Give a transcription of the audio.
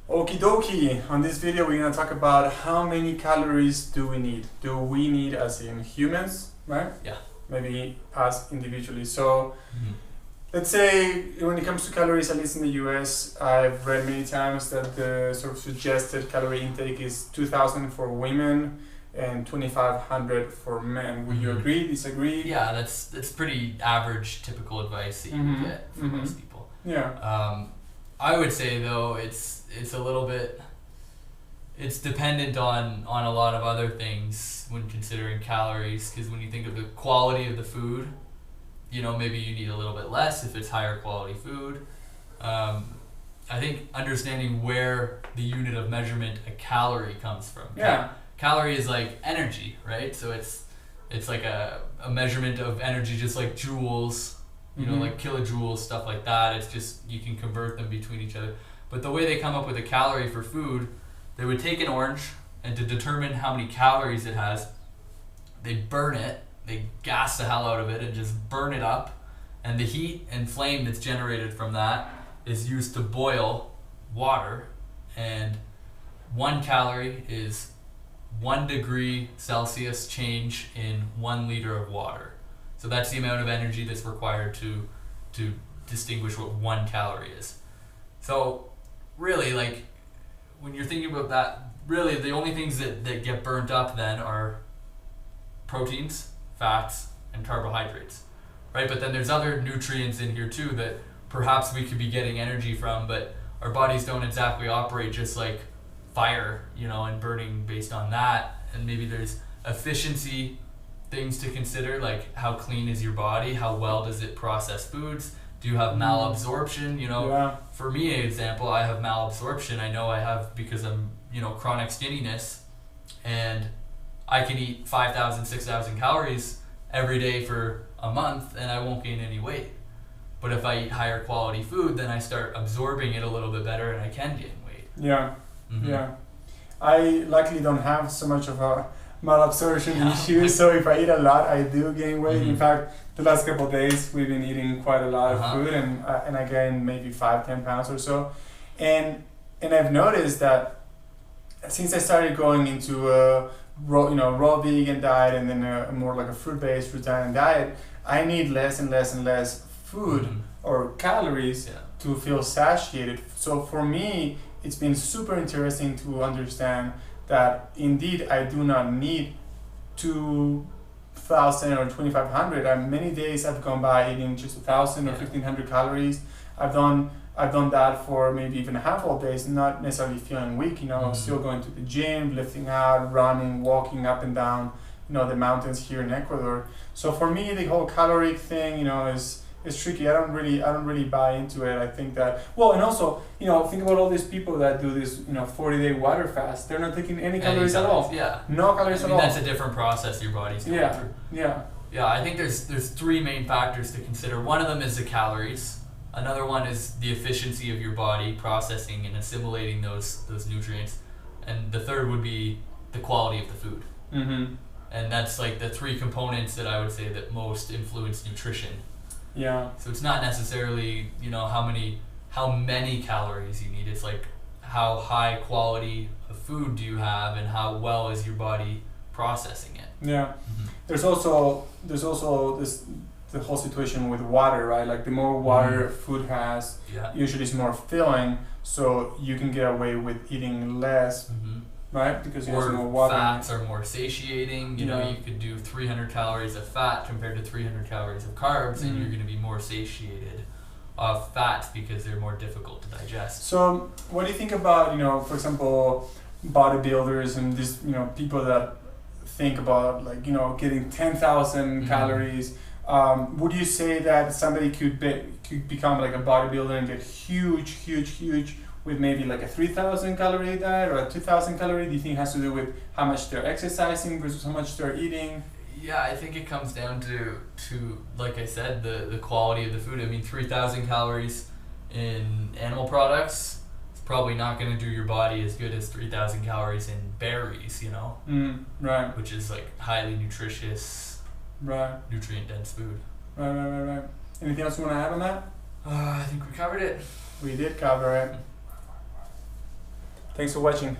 Okie dokie, on this video we're going to talk about how many calories do we need. Do we need as in humans, right? Yeah. Maybe us individually. So let's say when it comes to calories, at least in the US, I've read many times that the sort of suggested calorie intake is 2,000 for women and 2,500 for men. Would you agree, disagree? Yeah, that's pretty average, typical advice that you would get from most people. Yeah. I would say though it's a little bit, it's dependent on a lot of other things when considering calories, because when you think of the quality of the food, you know, maybe you need a little bit less if it's higher quality food. I think understanding where the unit of measurement a calorie comes from. Yeah. Calorie is like energy, right? So it's like a measurement of energy, just like joules, you know, like kilojoules, stuff like that. It's just, you can convert them between each other. But the way they come up with a calorie for food, they would take an orange, and to determine how many calories it has, they burn it, they gas the hell out of it and just burn it up. And the heat and flame that's generated from that is used to boil water. And 1 calorie is 1 degree Celsius change in 1 liter of water. So that's the amount of energy that's required to distinguish what 1 calorie is. So really, like, when you're thinking about that, really the only things that get burnt up then are proteins, fats, and carbohydrates, right? But then there's other nutrients in here too that perhaps we could be getting energy from, but our bodies don't exactly operate just like fire, you know, and burning based on that. And maybe there's efficiency things to consider, like how clean is your body, how well does it process foods, do you have malabsorption, you know? Yeah. For me, an example, I have malabsorption. I know I have because I'm, you know, chronic skinniness, and I can eat 5,000, 6,000 calories every day for a month and I won't gain any weight. But if I eat higher quality food, then I start absorbing it a little bit better and I can gain weight. Yeah. Yeah. I luckily don't have so much of a malabsorption issue, so if I eat a lot, I do gain weight. In fact, the last couple of days we've been eating quite a lot of food, and I gained maybe 5-10 pounds or so. And I've noticed that since I started going into a raw vegan diet and then a more like a fruit-based vegetarian diet, I need less and less and less food or calories to feel satiated. So for me, it's been super interesting to understand that indeed I do not need 2,000 or 2,500. Many days I've gone by eating just 1,000 or 1,500 calories. I've done that for maybe even a handful of days, not necessarily feeling weak. You know, still going to the gym, lifting out, running, walking up and down, you know, the mountains here in Ecuador. So for me, the whole caloric thing, you know, is tricky. I don't really buy into it. I think that, well, and also, you know, think about all these people that do this, you know, 40-day water fast. They're not taking any calories at all. Yeah. No calories at all. That's a different process your body's going through. Yeah. Yeah, I think there's 3 main factors to consider. One of them is the calories. Another one is the efficiency of your body processing and assimilating those nutrients. And the third would be the quality of the food. And that's like the 3 components that I would say that most influence nutrition. Yeah. So it's not necessarily, you know, how many calories you need. It's like how high quality of food do you have and how well is your body processing it. Yeah. There's also the whole situation with water, right? Like the more water food has, usually it's more filling, so you can get away with eating less. Right? Because you have more water. Fats are more satiating. You know, you could do 300 calories of fat compared to 300 calories of carbs, and you're going to be more satiated of fats because they're more difficult to digest. So, what do you think about, you know, for example, bodybuilders and this, you know, people that think about, like, you know, getting 10,000 calories? Would you say that somebody could become like a bodybuilder and get huge with maybe like a 3,000 calorie diet or a 2,000 calorie? Do you think it has to do with how much they're exercising versus how much they're eating? Yeah, I think it comes down to like I said, the quality of the food. I mean, 3,000 calories in animal products is probably not going to do your body as good as 3,000 calories in berries, you know? Right. Which is like highly nutritious, nutrient-dense food. Right. Anything else you want to add on that? I think we covered it. We did cover it. Thanks for watching.